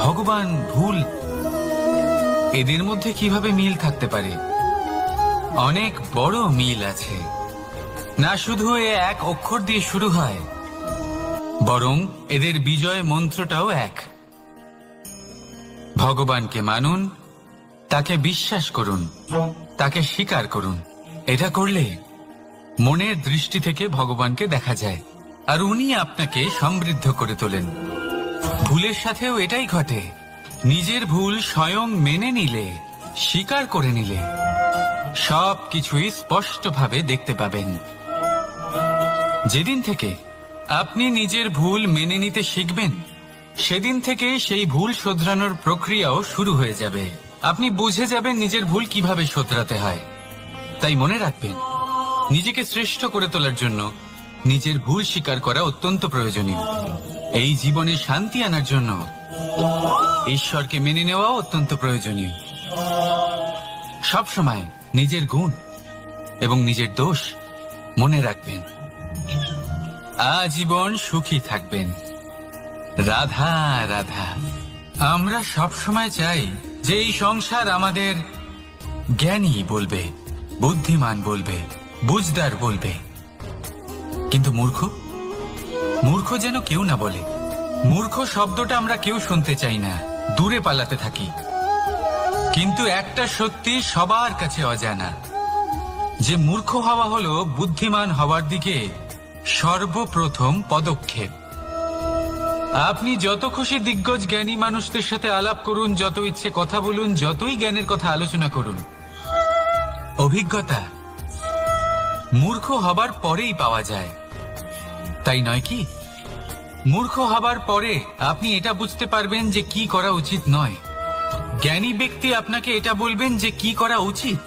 ভগবান, ভুল, এদের মধ্যে কিভাবে মিল থাকতে পারে? অনেক বড় মিল আছে। না শুধু এক অক্ষর দিয়ে শুরু হয়, বরং এদের বিজয় মন্ত্রটাও এক। ভগবানকে মানুন, তাকে বিশ্বাস করুন, তাকে স্বীকার করুন। এটা করলে মনের দৃষ্টি থেকে ভগবানকে দেখা যায়, আর উনি আপনাকে সমৃদ্ধ করে তোলেন। ভুলের সাথেও এটাই ঘটে। নিজের ভুল স্বয়ং মেনে নিলে, স্বীকার করে নিলে, সব কিছুই স্পষ্টভাবে দেখতে পাবেন। যেদিন থেকে আপনি নিজের ভুল মেনে নিতে শিখবেন, সেদিন থেকে সেই ভুল শোধরানোর প্রক্রিয়াও শুরু হয়ে যাবে। আপনি বুঝে যাবেন নিজের ভুল কিভাবে শোধরাতে হয়। তাই মনে রাখবেন, নিজেকে শ্রেষ্ঠ করে তোলার জন্য নিজের ভুল স্বীকার করা অত্যন্ত প্রয়োজনীয়। এই জীবনে শান্তি আনার জন্য ঈশ্বরকে মেনে নেওয়া অত্যন্ত প্রয়োজনীয়। সবসময় নিজের গুণ এবং নিজের দোষ মনে রাখবেন। আজীবন সুখী থাকবেন। রাধা রাধা। আমরা সবসময় চাই যে এই সংসার আমাদের জ্ঞানী বলবে, বুদ্ধিমান বলবে, বুঝদার বলবে, কিন্তু মূর্খ যেন কেউ না বলে। মূর্খ শব্দটা আমরা কেউ শুনতে চাই না, দূরে পালাতে থাকি। কিন্তু একটা সত্যি সবার কাছে অজানা, যে মূর্খ হওয়া হলো বুদ্ধিমান হওয়ার দিকে সর্বপ্রথম পদক্ষেপ। আপনি যত খুশি দিগ্গজ জ্ঞানী মানুষদের সাথে আলাপ করুন, যত ইচ্ছে কথা বলুন, যতই জ্ঞানের কথা আলোচনা করুন, অভিজ্ঞতা মূর্খ হবার পরেই পাওয়া যায়, তাই নয় কি? মূর্খ হবার পরে আপনি এটা বুঝতে পারবেন যে কি করা উচিত নয়। জ্ঞানী ব্যক্তি আপনাকে এটা বলবেন যে কি করা উচিত।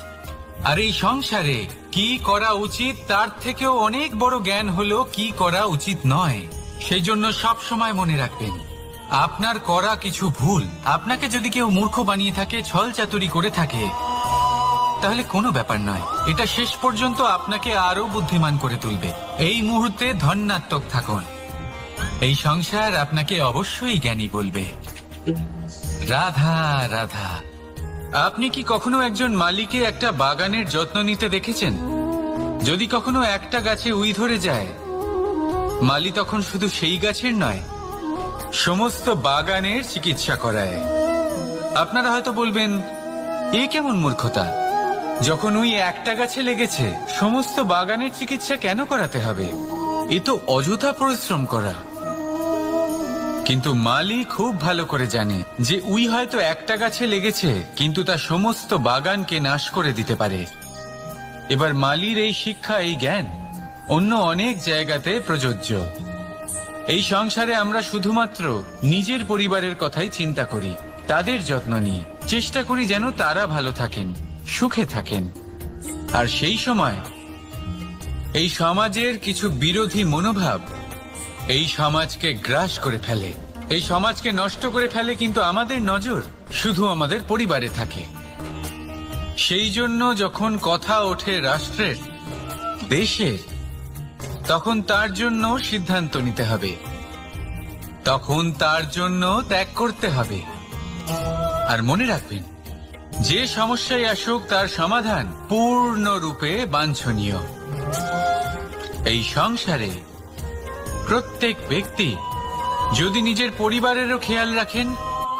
আর এই সংসারে কি করা উচিত তার থেকেও অনেক বড় জ্ঞান হলো কি করা উচিত নয়। সেই জন্য সব সময় মনে রাখবেন, আপনার করা কিছু ভুল আপনাকে যদি কেউ মূর্খ বানিয়ে থাকে, ছল চাতুরি করে থাকে, তাহলে কোনো ব্যাপার নয়। এটা শেষ পর্যন্ত আপনাকে আরো বুদ্ধিমান করে তুলবে। এই মুহূর্তে ধন্যাত্মক থাকুন। এই সংসার আপনাকে অবশ্যই জ্ঞানী বলবে। রাধা রাধা। আপনি কি কখনো একজন মালিকে একটা বাগানের যত্ন নিতে দেখেছেন? যদি কখনো একটা গাছে উই ধরে যায়, মালি তখন শুধু সেই গাছের নয়, সমস্ত বাগানের চিকিৎসা করায়। আপনারা হয়তো বলবেন, এ কেমন মূর্খতা? যখন উই একটা গাছে লেগেছে, সমস্ত বাগানের চিকিৎসা কেন করাতে হবে? এ তো অযথা পরিশ্রম করা। কিন্তু মালি খুব ভালো করে জানে যে উই হয়তো একটা গাছে লেগেছে, কিন্তু তা সমস্ত বাগানকে নাশ করে দিতে পারে। এবার মালির এই শিক্ষা, এই জ্ঞান অন্য অনেক জায়গাতে প্রযোজ্য। এই সংসারে আমরা শুধুমাত্র নিজের পরিবারের কথাই চিন্তা করি, তাদের যত্ন নিই, চেষ্টা করি যেন তারা ভালো থাকেন, সুখে থাকেন। আর সেই সময় এই সমাজের কিছু বিরোধী মনোভাব এই সমাজকে গ্রাস করে ফেলে, এই সমাজকে নষ্ট করে ফেলে। কিন্তু আমাদের নজর শুধু আমাদের পরিবারে থাকে। সেই জন্য যখন কথা ওঠে রাষ্ট্রের, দেশের, তখন তার জন্য সিদ্ধান্ত নিতে হবে, তখন তার জন্য ত্যাগ করতে হবে। আর মনে রাখবেন, যে সমস্যায় আসুক তার সমাধান পূর্ণরূপে বাঞ্ছনীয়। এই সংসারে প্রত্যেক ব্যক্তি যদি নিজের পরিবারেরও খেয়াল রাখেন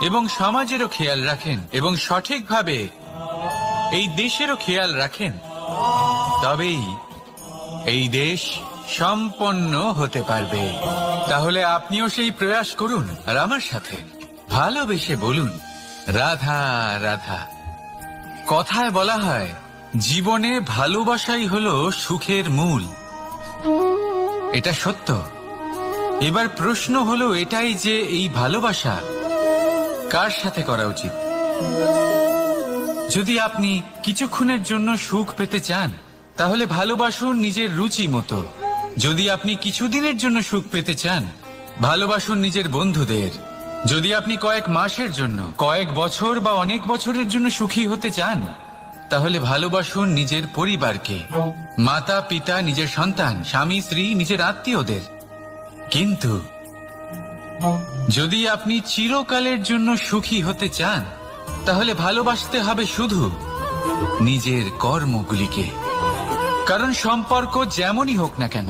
এবং সমাজেরও খেয়াল রাখেন এবং সঠিকভাবে এই দেশেরও খেয়াল রাখেন, তবেই এই দেশ সম্পন্ন হতে পারবে। তাহলে আপনিও সেই প্রয়াস করুন, আর আমার সাথে ভালোবেসে বলুন, রাধা রাধা। কথায় বলা হয়, জীবনে ভালোবাসাই হলো সুখের মূল। এটা সত্য। এবার প্রশ্ন হলো এটাই যে এই ভালোবাসা কার সাথে করা উচিত। যদি আপনি কিছুক্ষণের জন্য সুখ পেতে চান, তাহলে ভালোবাসুন নিজের রুচি মতো। যদি আপনি কিছুদিনের জন্য সুখ পেতে চান, ভালোবাসুন নিজের বন্ধুদের। যদি আপনি কয়েক মাসের জন্য, কয়েক বছর বা অনেক বছরের জন্য সুখী হতে চান, তাহলে ভালোবাসুন নিজের পরিবারকে, মাতা পিতা, নিজের সন্তান, স্বামী স্ত্রী, নিজের আত্মীয়দের। কিন্তু যদি আপনি চিরকালের জন্য সুখী হতে চান তাহলে ভালোবাসতে হবে শুধু নিজের কর্মগুলিকে। কারণ সম্পর্ক যেমনই হোক না কেন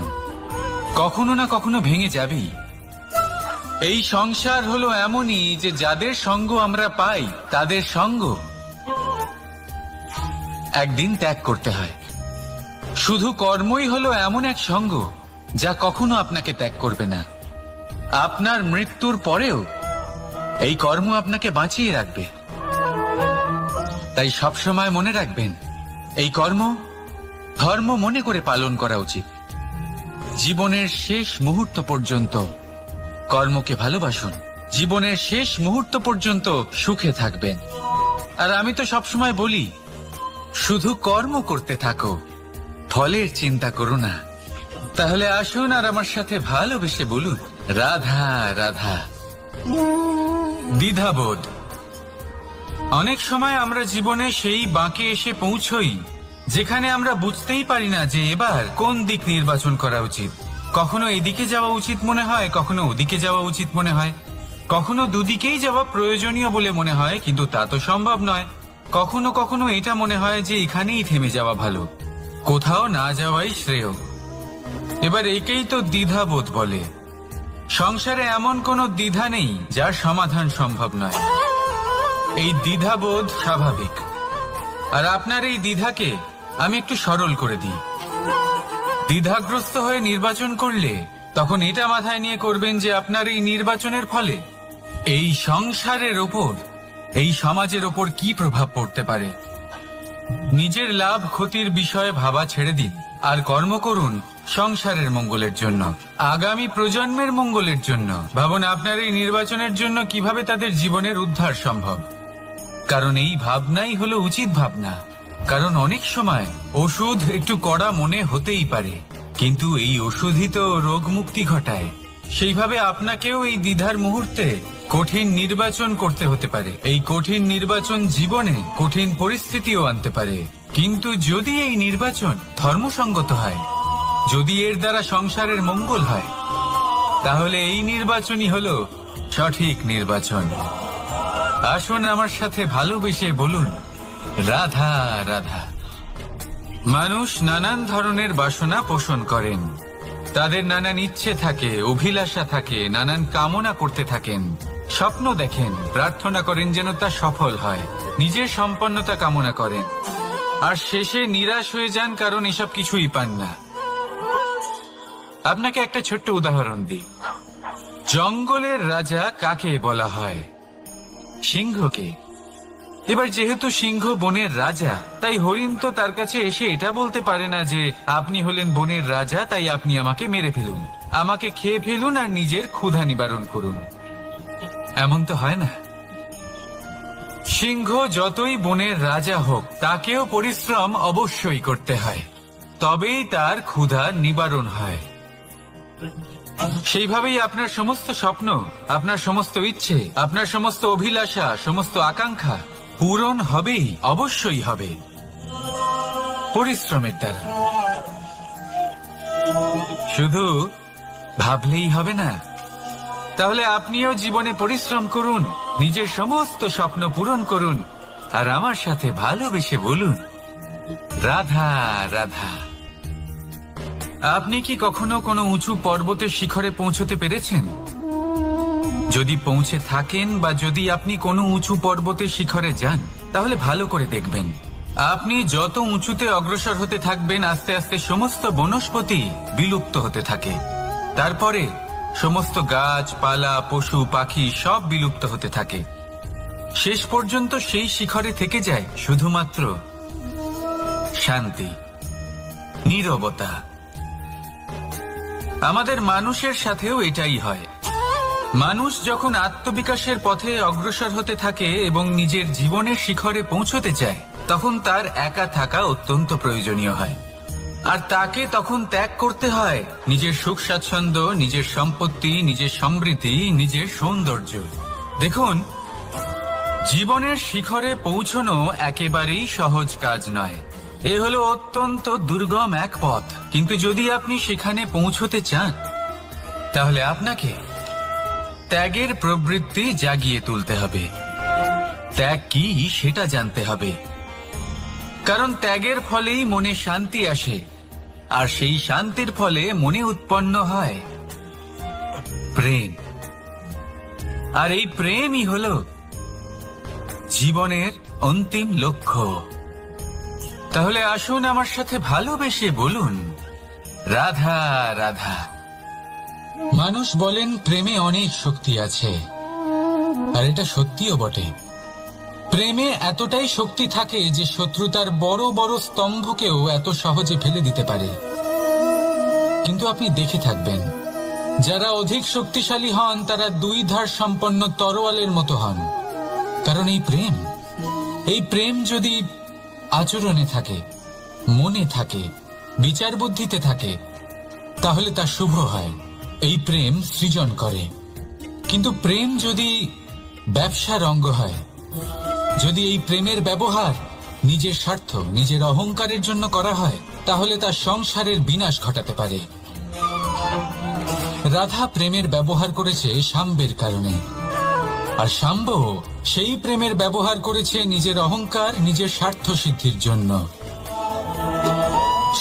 কখনো না কখনো ভেঙে যাবেই। এই সংসার হলো এমনই যে যাদের সঙ্গ আমরা পাই তাদের সঙ্গ একদিন ত্যাগ করতে হয়। শুধু কর্মই হলো এমন এক সঙ্গ যা কখনো আপনাকে ত্যাগ করবে না। আপনার মৃত্যুর পরেও এই কর্ম আপনাকে বাঁচিয়ে রাখবে। তাই সবসময় মনে রাখবেন, এই কর্ম ধর্ম মনে করে পালন করা উচিত। জীবনের শেষ মুহূর্ত পর্যন্ত কর্মকে ভালোবাসুন। জীবনের শেষ মুহূর্ত পর্যন্ত সুখে থাকবেন। আর আমি তো সবসময় বলি, শুধু কর্ম করতে থাকো, ফলের চিন্তা করো না। তাহলে আসুন আর আমার সাথে ভালোবেসে বলুন, রাধা রাধা। দ্বিধাবোধ। অনেক সময় আমরা জীবনে সেই বাঁকে এসে পৌঁছই যেখানে আমরা বুঝতেই পারি না যে এবার কোন দিক নির্বাচন করা উচিত। কখনো এদিকে যাওয়া উচিত মনে হয়, কখনো ওদিকে যাওয়া উচিত মনে হয়, কখনো দুদিকেই যাওয়া প্রয়োজনীয় বলে মনে হয়, কিন্তু তা তো সম্ভব নয়। কখনো কখনো এটা মনে হয় যে এখানেই থেমে যাওয়া ভালো, কোথাও না যাওয়াই শ্রেয়। এবার একেই তো দ্বিধাবোধ বলে। সংসারে এমন কোনো দ্বিধা নেই যার সমাধান সম্ভব নয়। এই দ্বিধাবোধ স্বাভাবিক। আর আপনার এই দ্বিধাকে আমি একটু সরল করে দিই। দ্বিধাগ্রস্ত হয়ে নির্বাচন করলে তখন এটা মাথায় নিয়ে করবেন যে আপনার এই নির্বাচনের ফলে এই সংসারের ওপর, এই সমাজের ওপর কি প্রভাব পড়তে পারে। নিজের লাভ ক্ষতির বিষয়ে ভাবা ছেড়ে দিন আর কর্ম করুন সংসারের মঙ্গলের জন্য, আগামী প্রজন্মের মঙ্গলের জন্য। ভাবুন আপনার এই নির্বাচনের জন্য কিভাবে তাদের জীবনের উদ্ধার সম্ভব। কারণ এই ভাবনাই হলো উচিত ভাবনা। কারণ অনেক সময় ওষুধ একটু কড়া মনে হতেই পারে, কিন্তু এই ওষুধই তো রোগ মুক্তি ঘটায়। সেইভাবে আপনাকেও এই দ্বিধার মুহূর্তে কঠিন নির্বাচন করতে হতে পারে। এই কঠিন নির্বাচন জীবনে কঠিন পরিস্থিতিও আনতে পারে, কিন্তু যদি এই নির্বাচন ধর্মসঙ্গত হয়, যদি এর দ্বারা সংসারের মঙ্গল হয়, তাহলে এই নির্বাচনই হলো সঠিক নির্বাচন। আসুন আমার সাথে ভালোবেসে বলুন, রাধা রাধা। মানুষ নানান ধরনের বাসনা পোষণ করেন। তাদের নানান ইচ্ছে থাকে, অভিলাষা থাকে, নানান কামনা করতে থাকেন, স্বপ্ন দেখেন, প্রার্থনা করেন যেন তা সফল হয়, নিজের সম্পন্নতা কামনা করেন, আর শেষে নিরাশ হয়ে যান কারণ এসব কিছুই পান না। আপনাকে একটা ছোট্ট উদাহরণ দিই। জঙ্গলের রাজা কাকে বলা হয়? সিংহকে। এবার যেহেতু সিংহ বনের রাজা, তাই হরিণ তো তার কাছে এসে এটা বলতে পারে না যে আপনি হলেন বনের রাজা, তাই আপনি আমাকে মেরে ফেলুন, আমাকে খেয়ে ফেলুন আর নিজের ক্ষুধা নিবারণ করুন। এমন তো হয় না। সিংহ যতই বনের রাজা হোক, তাকেও পরিশ্রম অবশ্যই করতে হয়, তবেই তার ক্ষুধা নিবারণ হয়। সেইভাবেই আপনার সমস্ত স্বপ্ন, আপনার সমস্ত ইচ্ছে, আপনার সমস্ত অভিলাষা, সমস্ত আকাঙ্ক্ষা পূরণ হবেই, অবশ্যই হবে, পরিশ্রমের দ্বারা। শুধু ভাবলেই হবে না। তাহলে আপনিও জীবনে পরিশ্রম করুন, নিজের সমস্ত স্বপ্ন পূরণ করুন, আর আমার সাথে ভালোবেসে বলুন, রাধা রাধা। আপনি কি কখনো কোনো উঁচু পর্বতের শিখরে পৌঁছতে পেরেছেন? যদি পৌঁছে থাকেন বা যদি আপনি কোনো উঁচু পর্বতের শিখরে যান, তাহলে ভালো করে দেখবেন, আপনি যত উঁচুতে অগ্রসর হতে থাকবেন, আস্তে আস্তে সমস্ত বনস্পতি বিলুপ্ত হতে থাকে। তারপরে সমস্ত গাছপালা, পশু পাখি সব বিলুপ্ত হতে থাকে। শেষ পর্যন্ত সেই শিখরে থেকে যায় শুধুমাত্র শান্তি, নীরবতা। আমাদের মানুষের সাথেও এটাই হয়। মানুষ যখন আত্মবিকাশের পথে অগ্রসর হতে থাকে এবং নিজের জীবনের শিখরে পৌঁছতে চায়, তখন তার একা থাকা অত্যন্ত প্রয়োজনীয় হয়। আর তাকে তখন ত্যাগ করতে হয় নিজের সুখ স্বাচ্ছন্দ্য, নিজের সম্পত্তি, নিজের সমৃদ্ধি, নিজের সৌন্দর্য। দেখুন, জীবনের শিখরে পৌঁছনো একেবারেই সহজ কাজ নয়। এ হলো অত্যন্ত দুর্গম এক পথ, কিন্তু যদি আপনি সেখানে পৌঁছতে চান, তাহলে আপনাকে ত্যাগের প্রবৃত্তি জাগিয়ে তুলতে হবে। ত্যাগ কি সেটা জানতে হবে, কারণ ত্যাগের ফলেই মনে শান্তি আসে, আর সেই শান্তির ফলে মনে উৎপন্ন হয় প্রেম। আর এই প্রেমই হল জীবনের অন্তিম লক্ষ্য। তাহলে আসুন আমার সাথে ভালোবেসে বলুন, রাধা রাধা। মানুষ বলেন প্রেমে অনেক শক্তি আছে, আর এটা সত্যিও বটে। প্রেমে এতটাই শক্তি থাকে যে শত্রুতার বড় বড় স্তম্ভকেও এত সহজে ফেলে দিতে পারে। কিন্তু আপনি দেখে থাকবেন, যারা অধিক শক্তিশালী হন তারা দুই ধার সম্পন্ন তরোয়ালের মতো হন। কারণ এই প্রেম যদি আচরণে থাকে, মনে থাকে, বিচার বুদ্ধিতে থাকে, তাহলে তা শুভ হয়। এই প্রেম সৃজন করে। কিন্তু প্রেম যদি ব্যবসার অঙ্গ হয়, যদি এই প্রেমের ব্যবহার নিজের স্বার্থ, নিজের অহংকারের জন্য করা হয়, তাহলে তা সংসারের বিনাশ ঘটাতে পারে। রাধা প্রেমের ব্যবহার করেছে সাম্বের কারণে, আর সাম্ব সেই প্রেমের ব্যবহার করেছে নিজের অহংকার, নিজের স্বার্থ সিদ্ধির জন্য।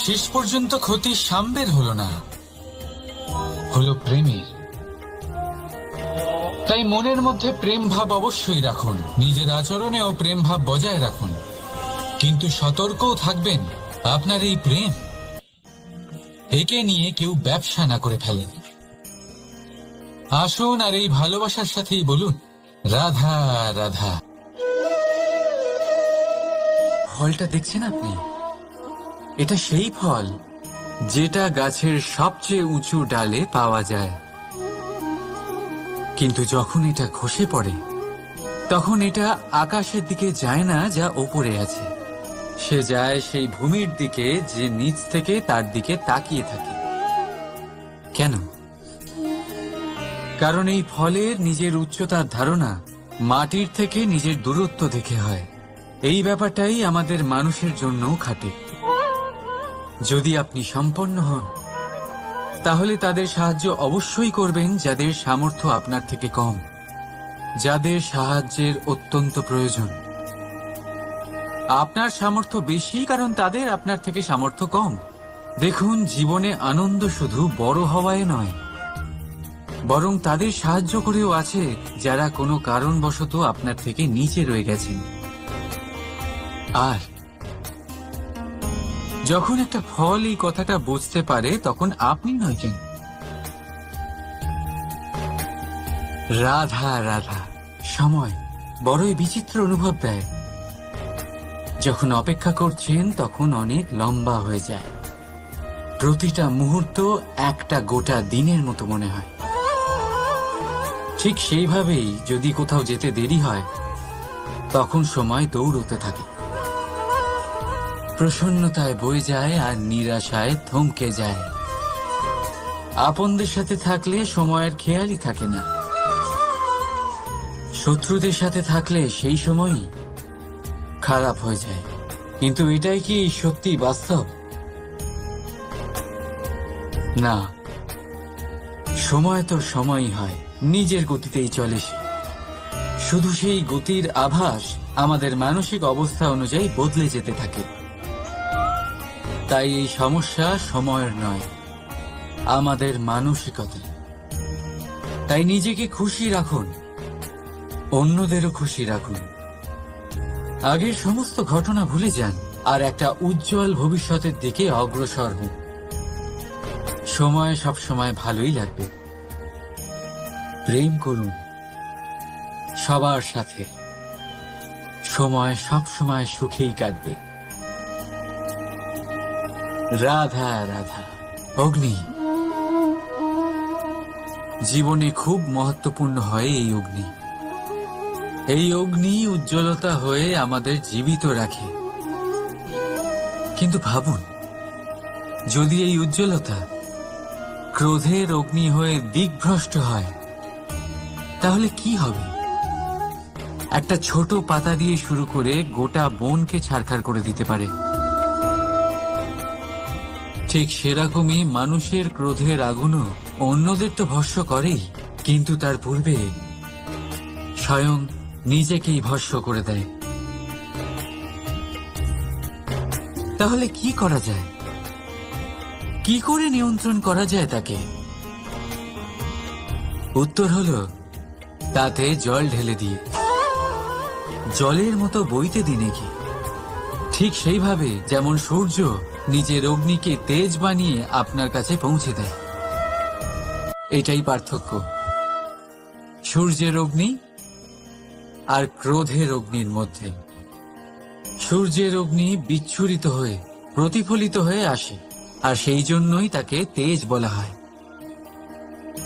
শেষ পর্যন্ত ক্ষতি সাম্বের হলো না, হলো প্রেমের। তাই মনের মধ্যে প্রেম ভাব অবশ্যই রাখুন, নিজের আচরণেও প্রেম ভাব বজায় রাখুন, কিন্তু সতর্কও থাকবেন আপনার এই প্রেম একে নিয়ে কেউ ব্যবসা না করে ফেলেন। আসুন আর এই ভালোবাসার সাথেই বলুন, রাধা রাধা। ফলটা দেখছেন আপনি? এটা সেই ফল যেটা গাছের সবচেয়ে উঁচু ডালে পাওয়া যায়, কিন্তু যখন এটা খসে পড়ে তখন এটা আকাশের দিকে যায় না যা ওপরে আছে, সে যায় সেই ভূমির দিকে যে নিচ থেকে তার দিকে তাকিয়ে থাকে। কেন? কারণ এই ফলের নিজের উচ্চতার ধারণা মাটির থেকে নিজের দূরত্ব দেখে হয়। এই ব্যাপারটাই আমাদের মানুষের জন্যও খাটে। যদি আপনি সম্পন্ন হন, তাহলে তাদের সাহায্য অবশ্যই করবেন যাদের সামর্থ্য আপনার থেকে কম, যাদের সাহায্যের অত্যন্ত প্রয়োজন। আপনার সামর্থ্য বেশি কারণ তাদের আপনার থেকে সামর্থ্য কম। দেখুন, জীবনে আনন্দ শুধু বড় হওয়ায় নয়, বরং তাদের সাহায্য করেও আছে যারা কোনো কারণবশত আপনার থেকে নিচে রয়ে গেছেন। আর যখন একটা ফল এই কথাটা বুঝতে পারে, তখন আপনি নয় কেন? রাধা রাধা। সময় বড়ই বিচিত্র অনুভব দেয়। যখন অপেক্ষা করছেন তখন অনেক লম্বা হয়ে যায়। প্রতিটা মুহূর্ত একটা গোটা দিনের মতো মনে হয়। ঠিক সেইভাবেই যদি কোথাও যেতে দেরি হয়, তখন সময় দৌড়তে থাকে, প্রসন্নতায় বয়ে যায় আর নিরাশায় থমকে যায়। আপনদের সাথে থাকলে সময়ের খেয়ালই থাকে না, শত্রুদের সাথে থাকলে সেই সময়ই খারাপ হয়ে যায়। কিন্তু এটাই কি সত্যি বাস্তব? না, সময় তো সময়ই হয়, নিজের গতিতেই চলে সে। শুধু সেই গতির আভাস আমাদের মানসিক অবস্থা অনুযায়ী বদলে যেতে থাকে। তাই এই সমস্যা সময়ের নয়, আমাদের মানসিকতা। তাই নিজেকে খুশি রাখুন, অন্যদেরও খুশি রাখুন। আগের সমস্ত ঘটনা ভুলে যান আর একটা উজ্জ্বল ভবিষ্যতের দিকে অগ্রসর হন। সময় সবসময় ভালোই লাগবে। প্রেম করুন সবার সাথে, সময় সবসময় সুখেই কাটবে। রাধা রাধা। অগ্নি জীবনে খুব মহত্বপূর্ণ হয়। এই অগ্নি উজ্জ্বলতা হয়ে আমাদের জীবিত রাখে। কিন্তু ভাবুন, যদি এই উজ্জ্বলতা ক্রোধের অগ্নি হয়ে দিকভ্রষ্ট হয়, তাহলে কি হবে? একটা ছোট পাতা দিয়ে শুরু করে গোটা বনকে ছারখার করে দিতে পারে। ঠিক সেরকমই মানুষের ক্রোধের আগুনও অন্যদের তো ভস্ম করেই, কিন্তু তার পূর্বে স্বয়ং নিজেকেই ভস্ম করে দেয়। তাহলে কি করা যায়? কি করে নিয়ন্ত্রণ করা যায় তাকে? উত্তর হলো তাতে জল ঢেলে দিয়ে জলের মতো বইতে দিন কি। ঠিক সেইভাবে যেমন সূর্য নিজের অগ্নিকে তেজ বানিয়ে আপনার কাছে পৌঁছে দেয়। এটাই পার্থক্য সূর্যের অগ্নি আর ক্রোধের অগ্নির মধ্যে। সূর্যের অগ্নি বিচ্ছুরিত হয়ে প্রতিফলিত হয়ে আসে, আর সেই জন্যই তাকে তেজ বলা হয়।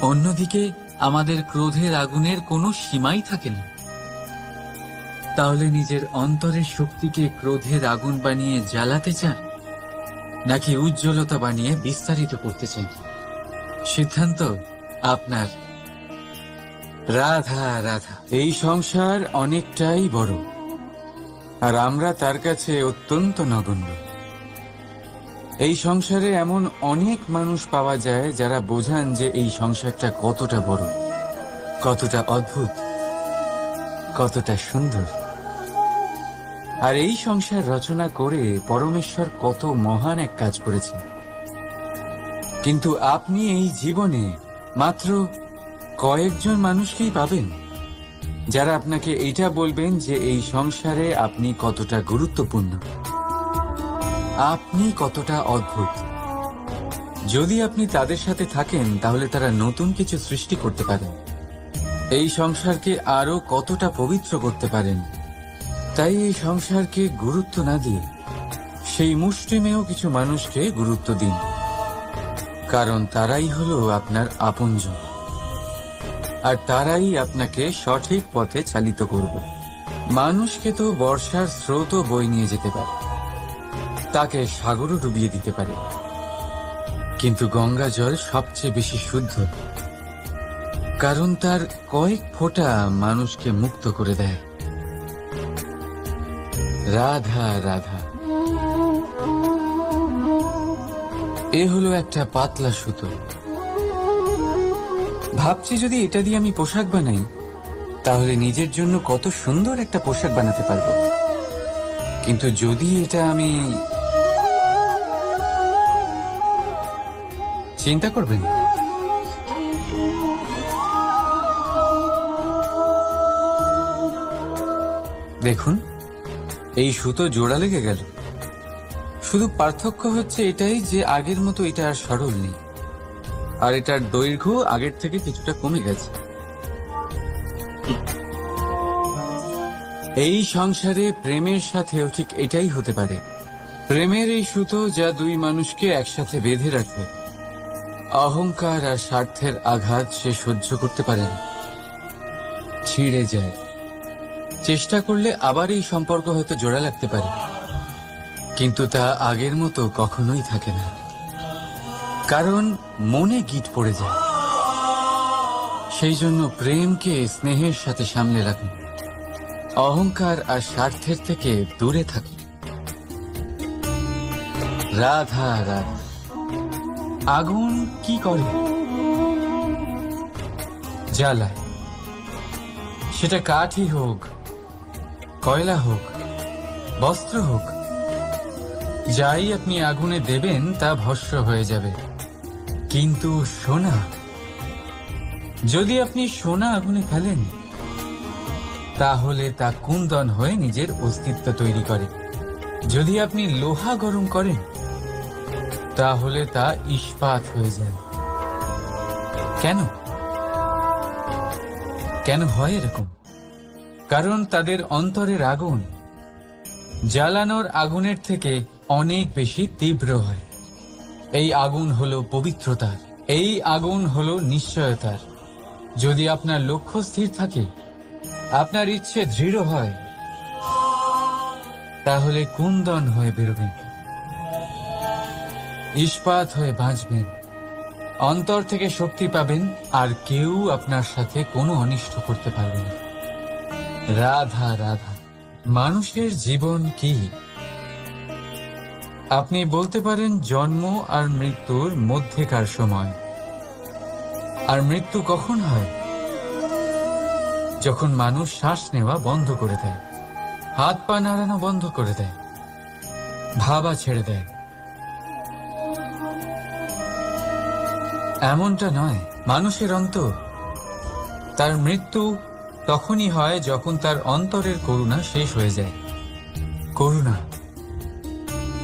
অন্যদিকে আমাদের ক্রোধের আগুনের কোনো সীমাই থাকে না। তাহলে নিজের অন্তরের শক্তিকে ক্রোধের আগুন বানিয়ে জ্বালাতে চান, নাকি উজ্জ্বলতা বানিয়ে বিস্তারিত করতে চান? সিদ্ধান্ত আপনার। রাধা রাধা। এই সংসার অনেকটাই বড়, আর আমরা তার কাছে অত্যন্ত নগণ্য। এই সংসারে এমন অনেক মানুষ পাওয়া যায় যারা বোঝান যে এই সংসারটা কতটা বড়, কতটা অদ্ভুত, কতটা সুন্দর। আর এই সংসার রচনা করে পরমেশ্বর কত মহান এক কাজ করেছেন। কিন্তু আপনি এই জীবনে মাত্র কয়েকজন মানুষকেই পাবেন যারা আপনাকে এইটা বলবেন যে এই সংসারে আপনি কতটা গুরুত্বপূর্ণ, আপনি কতটা অদ্ভুত। যদি আপনি তাদের সাথে থাকেন তাহলে তারা নতুন কিছু সৃষ্টি করতে পারেন, এই সংসারকে আরো কতটা পবিত্র করতে পারেন। তাই এই সংসারকে গুরুত্ব না দিয়ে সেই মুষ্টিমেয় কিছু মানুষকে গুরুত্ব দিন, কারণ তারাই হলো আপনার আপনজন, আর তারাই আপনাকে সঠিক পথে চালিত করবে। মানুষকে তো বর্ষার স্রোতও বই নিয়ে যেতে পারে, তাকে সাগরও ডুবিয়ে দিতে পারে, কিন্তু গঙ্গা জল সবচেয়ে বেশি শুদ্ধ, কারণ তার কয়েক ফোঁটা মানুষকে মুক্ত করে দেয়। রাধা রাধা। এ হলো একটা পাতলা সুতো। ভাবছি যদি এটা দিয়ে আমি পোশাক বানাই তাহলে নিজের জন্য কত সুন্দর একটা পোশাক বানাতে পারবো। কিন্তু যদি এটা আমি, চিন্তা করবেন, দেখুন এই সুতো জোড়া লেগে গেল। শুধু পার্থক্য হচ্ছে এটাই যে আগের মতো এটা আর সরল নেই, আর এটার দৈর্ঘ্য আগের থেকে কিছুটা কমে গেছে। এই সংসারে প্রেমের সাথেও ঠিক এটাই হতে পারে। প্রেমের এই সুতো যা দুই মানুষকে একসাথে বেঁধে রাখে। অহংকার আর স্বার্থের আঘাত সে সহ্য করতে পারে না, ছিঁড়ে যায়। চেষ্টা করলে আবার এই সম্পর্ক হয়তো জোড়া লাগতে পারে, কিন্তু তা আগের মতো কখনোই থাকে না, কারণ মনে গিট পড়ে যায়। সেই জন্য প্রেমকে স্নেহের সাথে সামলে রাখুন, অহংকার আর স্বার্থের থেকে দূরে থাকুন। রাধা রাধা। আগুন কি করে? জ্বালায়। সেটা কাঠই হোক, কয়লা হোক, বস্ত্র হোক, যাই আপনি আগুনে দেবেন তা ভস্ম হয়ে যাবে। কিন্তু সোনা, যদি আপনি সোনা আগুনে ফেলেন তাহলে তা কুন্দন হয়ে নিজের অস্তিত্ব তৈরি করে। যদি আপনি লোহা গরম করেন তাহলে তা ইস্পাত হয়ে যায়। কেন? কেন হয় এরকম? কারণ তাদের অন্তরের আগুন জ্বালানোর আগুনের থেকে অনেক বেশি তীব্র হয়। এই আগুন হলো পবিত্রতার, এই আগুন হলো নিশ্চয়তার। যদি আপনার লক্ষ্য স্থির থাকে, আপনার ইচ্ছে দৃঢ় হয়, তাহলে কুন্দন হয়ে বেরোবেন, ইস্পাত হয়ে বাঁচবেন, অন্তর থেকে শক্তি পাবেন, আর কেউ আপনার সাথে কোনো অনিষ্ট করতে পারবে না। রাধা রাধা। মানুষের জীবন কি? আপনি বলতে পারেন জন্ম আর মৃত্যুর মধ্যেকার সময়। আর মৃত্যু কখন হয়? যখন মানুষ শ্বাস নেওয়া বন্ধ করে দেয়, হাত পা নাড়ানো বন্ধ করে দেয়, ভাবা ছেড়ে দেয়। এমনটা নয়, মানুষের অন্তর, তার মৃত্যু তখনই হয় যখন তার অন্তরের করুণা শেষ হয়ে যায়। করুণা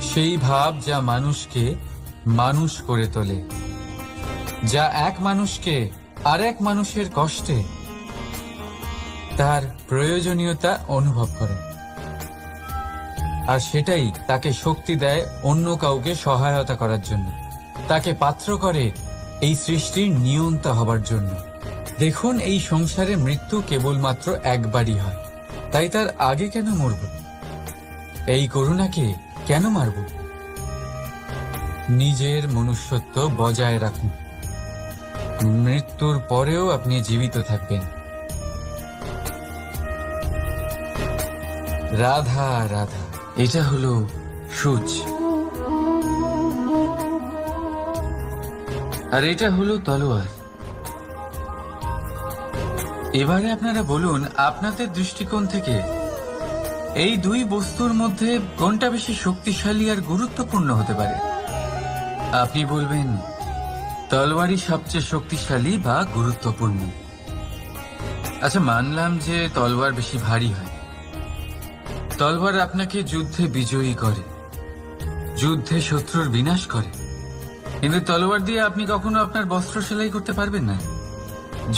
সেই ভাব যা মানুষকে মানুষ করে তোলে, যা এক মানুষকে আর এক মানুষের কষ্টে তার প্রয়োজনীয়তা অনুভব করে, আর সেটাই তাকে শক্তি দেয় অন্য কাউকে সহায়তা করার জন্য, তাকে পাত্র করে এই সৃষ্টির নিয়ন্তা হবার জন্য। দেখুন, এই সংসারে মৃত্যু কেবলমাত্র একবারই হয়, তাই তার আগে কেন মরব? এই করুণাকে কেন মারব? নিজের মনুষ্যত্ব বজায় রাখুন, মৃত্যুর পরেও আপনি জীবিত থাকবেন। রাধা রাধা। এটা হলো সূচ, আর এটা হলো তলোয়ার। এবারে আপনারা বলুন, আপনাদের দৃষ্টিকোণ থেকে এই দুই বস্তুর মধ্যে কোনটা বেশি শক্তিশালী আর গুরুত্বপূর্ণ হতে পারে? আপনি বলবেন তলোয়ারই সবচেয়ে শক্তিশালী বা গুরুত্বপূর্ণ। আচ্ছা, মানলাম যে তলোয়ার বেশি ভারী হয়। তলোয়ার আপনাকে যুদ্ধে বিজয়ী করে, যুদ্ধে শত্রুর বিনাশ করে, কিন্তু তলোয়ার দিয়ে আপনি কখনো আপনার বস্ত্র সেলাই করতে পারবেন না।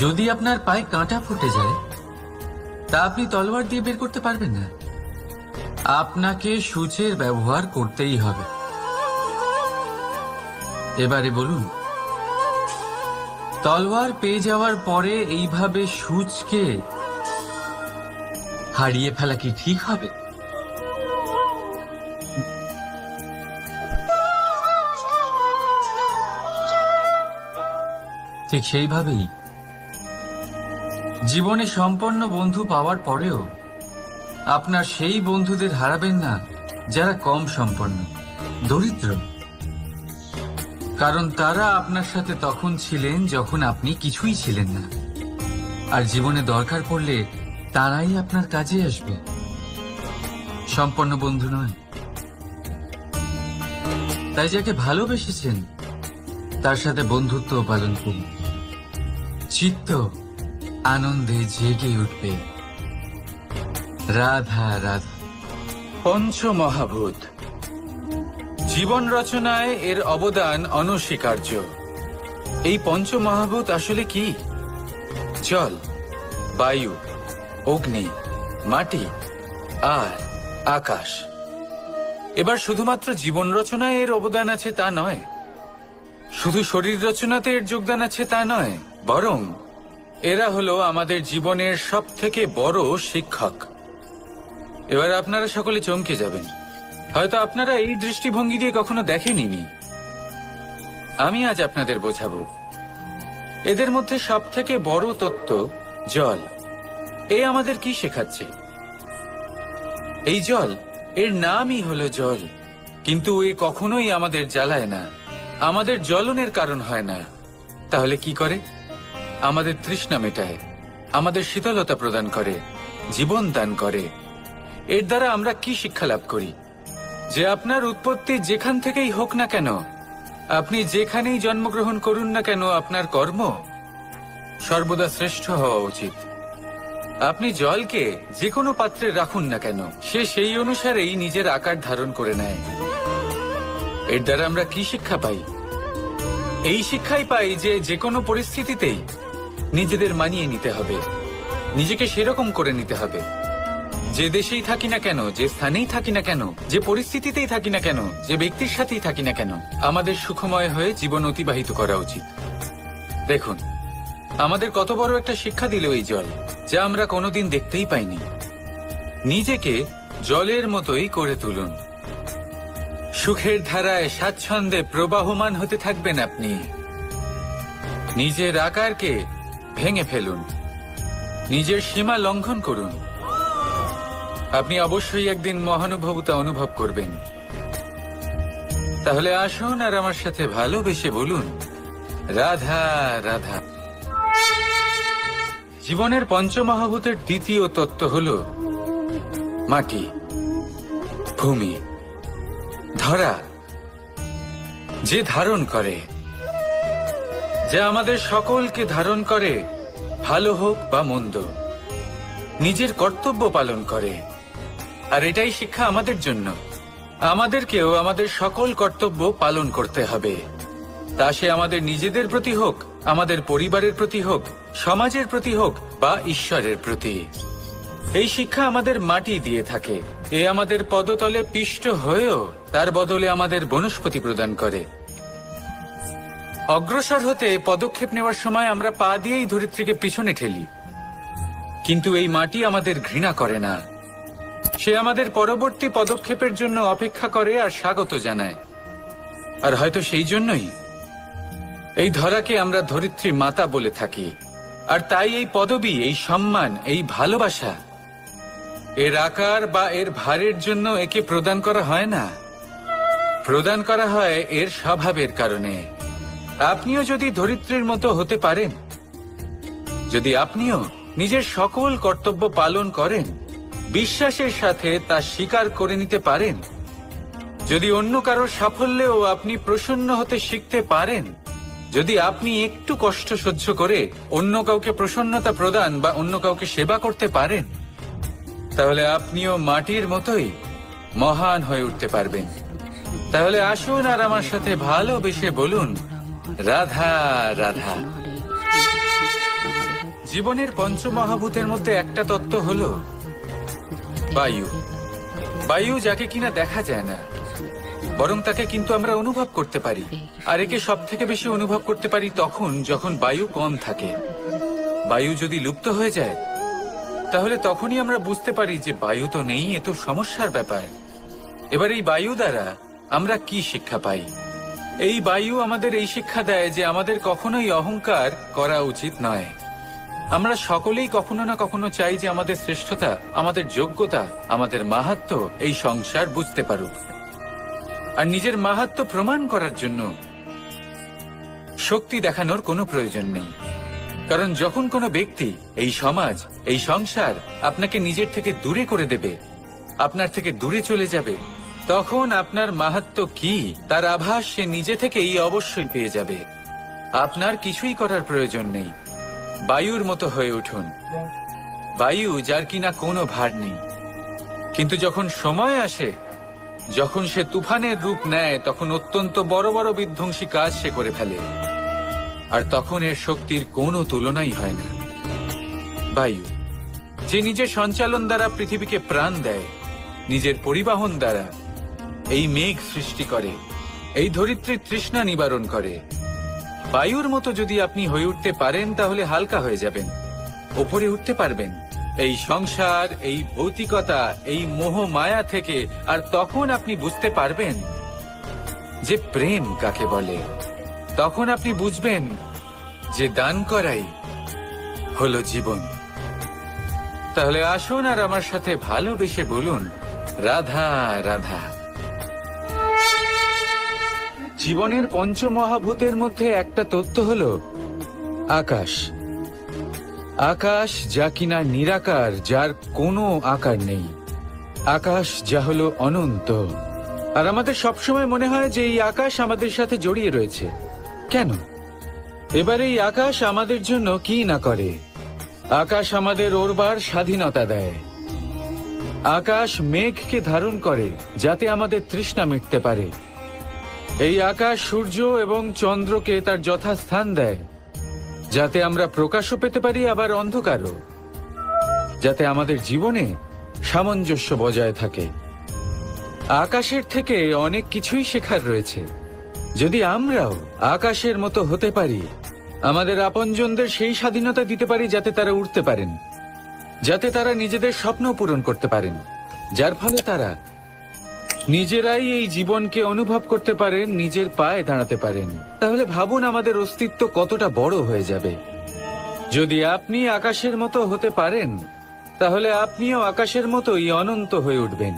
যদি আপনার পায়ে কাঁটা ফুটে যায়, তা আপনি তলোয়ার দিয়ে বের করতে পারবেন না। আপনাকে সূচের ব্যবহার করতেই হবে। এবারে বলুন, তলোয়ার পেয়ে যাওয়ার পরে এইভাবে সূচকে হারিয়ে ফেলা কি ঠিক হবে? ঠিক সেইভাবেই জীবনে সম্পন্ন বন্ধু পাওয়ার পরেও আপনার সেই বন্ধুদের হারাবেন না যারা কম সম্পন্ন, দরিদ্র, কারণ তারা আপনার সাথে তখন ছিলেন যখন আপনি কিছুই ছিলেন না, আর জীবনে দরকার পড়লে তারাই আপনার কাজে আসবে, সম্পন্ন বন্ধু নয়। তাই যাকে ভালোবেসেছেন তার সাথে বন্ধুত্ব পালন করুন, চিত্ত আনন্দে জেগে উঠবে। রাধা রাধা। পঞ্চমহাভূত জীবন রচনায় এর অবদান অনস্বীকার্য। এই পঞ্চমহাভূত আসলে কি? জল, বায়ু, অগ্নি, মাটি আর আকাশ। এবার শুধুমাত্র জীবন রচনায় এর অবদান আছে তা নয়, শুধু শরীর রচনাতে এর যোগদান আছে তা নয়, বরং এরা হলো আমাদের জীবনের সবথেকে বড় শিক্ষক। এবার আপনারা সকলে চমকে যাবেন, হয়তো আপনারা এই দৃষ্টিভঙ্গি দিয়ে কখনো দেখেননি। আমি আজ আপনাদের বোঝাবো। এদের মধ্যে সবথেকে বড় তত্ত্ব জল। এ আমাদের কি শেখাচ্ছে? এই জল, এর নামই হলো জল, কিন্তু এ কখনোই আমাদের জ্বালায় না, আমাদের জ্বলনের কারণ হয় না। তাহলে কি করে? আমাদের তৃষ্ণা মেটায়, আমাদের শীতলতা প্রদান করে, জীবন দান করে। এর দ্বারা আমরা কি শিক্ষা লাভ করি? যে আপনার উৎপত্তি যেখান থেকেই হোক না কেন, আপনি যেখানেই জন্মগ্রহণ করুন না কেন, আপনার কর্ম সর্বদা শ্রেষ্ঠ হওয়া উচিত। আপনি জলকে যে কোনো পাত্রে রাখুন না কেন, সে সেই অনুসারেই নিজের আকার ধারণ করে নেয়। এর দ্বারা আমরা কি শিক্ষা পাই? এই শিক্ষাই পাই যে যে কোনো পরিস্থিতিতেই নিজেদের মানিয়ে নিতে হবে, নিজেকে সেরকম করে নিতে হবে। যে দেশেই থাকি না কেন, যে স্থানেই থাকি না কেন, যে পরিস্থিতিতেই থাকি না কেন, যে ব্যক্তির সাথেই থাকি না কেন, আমাদের সুখময় হয়ে জীবন অতিবাহিত করা উচিত। দেখুন, আমাদের কত বড় একটা শিক্ষা দিল এই জল, যা আমরা কোনোদিন দেখতেই পাইনি। নিজেকে জলের মতোই করে তুলুন, সুখের ধারায় স্বাচ্ছন্দ্যে প্রবাহমান হতে থাকবেন আপনি। নিজের আকারকে ভেঙে ফেলুন, নিজের সীমা লঙ্ঘন করুন। আপনি অবশ্যই একদিন মহানুভবতা অনুভব করবেন। তাহলে আসুন আর আমার সাথে ভালোবেসে বলুন, রাধা রাধা। জীবনের পঞ্চমহাভূতের দ্বিতীয় তত্ত্ব হল মাটি, ভূমি, ধরা, যে ধারণ করে, যা আমাদের সকলকে ধারণ করে, ভালো হোক বা মন্দ, নিজের কর্তব্য পালন করে। আর এটাই শিক্ষা আমাদের জন্য। আমাদেরকেও আমাদের সকল কর্তব্য পালন করতে হবে, তা সে আমাদের নিজেদের প্রতি হোক, আমাদের পরিবারের প্রতি হোক, সমাজের প্রতি হোক বা ঈশ্বরের প্রতি। এই শিক্ষা আমাদের মাটি দিয়ে থাকে। এ আমাদের পদতলে পিষ্ট হয়েও তার বদলে আমাদের বনস্পতি প্রদান করে। অগ্রসর হতে পদক্ষেপ নেওয়ার সময় আমরা পা দিয়েই ধরিত্রীকে পিছনে ঠেলি, কিন্তু এই মাটি আমাদের ঘৃণা করে না। সে আমাদের পরবর্তী পদক্ষেপের জন্য অপেক্ষা করে আর স্বাগত জানায়। আর হয়তো সেই জন্যই এই ধরাকে আমরা ধরিত্রী মাতা বলে থাকি। আর তাই এই পদবি, এই সম্মান, এই ভালোবাসা এর আকার বা এর ভারের জন্য একে প্রদান করা হয় না, প্রদান করা হয় এর স্বভাবের কারণে। আপনিও যদি ধরিত্রীর মতো হতে পারেন, যদি আপনিও নিজের সকল কর্তব্য পালন করেন, বিশ্বাসের সাথে তা স্বীকার করে নিতে পারেন, যদি অন্য কারোর সাফল্যেও আপনি প্রসন্ন হতে শিখতে পারেন, যদি আপনি একটু কষ্ট সহ্য করে অন্য কাউকে প্রসন্নতা প্রদান বা অন্য কাউকে সেবা করতে পারেন, তাহলে আপনিও মাটির মতোই মহান হয়ে উঠতে পারবেন। তাহলে আসুন আর আমার সাথে ভালোবেসে বলুন, রাধা রাধা। জীবনের পঞ্চমহাভূতের মধ্যে একটা তত্ত্ব হলো বায়ু। বায়ু যাকে কিনা দেখা যায় না, বরং তাকে কিন্তু আমরা অনুভব করতে পারি। আর একে সব থেকে বেশি অনুভব করতে পারি তখন যখন বায়ু কম থাকে। বায়ু যদি লুপ্ত হয়ে যায়, তাহলে তখনই আমরা বুঝতে পারি যে বায়ু তো নেই, এ তো সমস্যার ব্যাপার। এবার এই বায়ু দ্বারা আমরা কি শিক্ষা পাই? এই বায়ু আমাদের এই শিক্ষা দেয় যে আমাদের কখনোই অহংকার করা উচিত নয়। আমরা সকলেই কখনো না কখনো চাই যে আমাদের শ্রেষ্ঠতা, আমাদের যোগ্যতা, আমাদের মাহাত্ম্য এই সংসার বুঝতে পারুক। আর নিজের মাহাত্ম্য প্রমাণ করার জন্য শক্তি দেখানোর কোনো প্রয়োজন নেই। কারণ যখন কোনো ব্যক্তি, এই সমাজ, এই সংসার আপনাকে নিজের থেকে দূরে করে দেবে, আপনার থেকে দূরে চলে যাবে, তখন আপনার মাহাত্ম্য কি তার আভাস সে নিজে থেকেই অবশ্যই পেয়ে যাবে। আপনার কিছুই করার প্রয়োজন নেই। বায়ুর মতো হয়ে উঠুন, বায়ু যার কিনা কোনো ভার নেই। কিন্তু যখন সময় আসে, যখন সে তুফানের রূপ নেয়, তখন অত্যন্ত বড় বড় বিধ্বংসী কাজ সে করে ফেলে। আর তখন এর শক্তির কোনো তুলনাই হয় না। বায়ু যে নিজের সঞ্চালন দ্বারা পৃথিবীকে প্রাণ দেয়, নিজের পরিবহন দ্বারা এই মেঘ সৃষ্টি করে, এই ধরিত্রীর তৃষ্ণা নিবারণ করে। বায়ুর মতো যদি আপনি হয়ে উঠতে পারেন, তাহলে হালকা হয়ে যাবেন, ওপরে উঠতে পারবেন এই সংসার, এই ভৌতিকতা, এই মোহ মায়া থেকে। আর তখন আপনি বুঝতে পারবেন যে প্রেম কাকে বলে। তখন আপনি বুঝবেন যে দান করাই হলো জীবন। তাহলে আসুন আর আমার সাথে ভালোবেসে বলুন, রাধা রাধা। জীবনের পঞ্চমহাভূতের মধ্যে একটা তত্ত্ব হলো আকাশ। আকাশ যা কিনা নিরাকার, যার কোনো আকার নেই। আকাশ যা হলো অনন্ত। আর আমাদের সবসময় মনে হয় যে এই আকাশ আমাদের সাথে জড়িয়ে রয়েছে। কেন? এবার এই আকাশ আমাদের জন্য কি না করে। আকাশ আমাদের ওড়বার স্বাধীনতা দেয়। আকাশ মেঘকে ধারণ করে যাতে আমাদের তৃষ্ণা মিটতে পারে। এই আকাশ সূর্য এবং চন্দ্রকে তার যথাস্থান দেয়, যাতে আমরা প্রকাশও পেতে পারি, আবার অন্ধকারও, যাতে আমাদের জীবনে সামঞ্জস্য বজায় থাকে। আকাশের থেকে অনেক কিছুই শেখার রয়েছে। যদি আমরাও আকাশের মতো হতে পারি, আমাদের আপনজনদের সেই স্বাধীনতা দিতে পারি যাতে তারা উড়তে পারেন, যাতে তারা নিজেদের স্বপ্ন পূরণ করতে পারেন, যার ফলে তারা নিজেরাই এই জীবনকে অনুভব করতে পারেন, নিজের পায়ে দাঁড়াতে পারেন, তাহলে ভাবুন আমাদের অস্তিত্ব কতটা বড় হয়ে যাবে। যদি আপনি আকাশের মতো হতে পারেন, তাহলে আপনিও আকাশের মতোই অনন্ত হয়ে উঠবেন।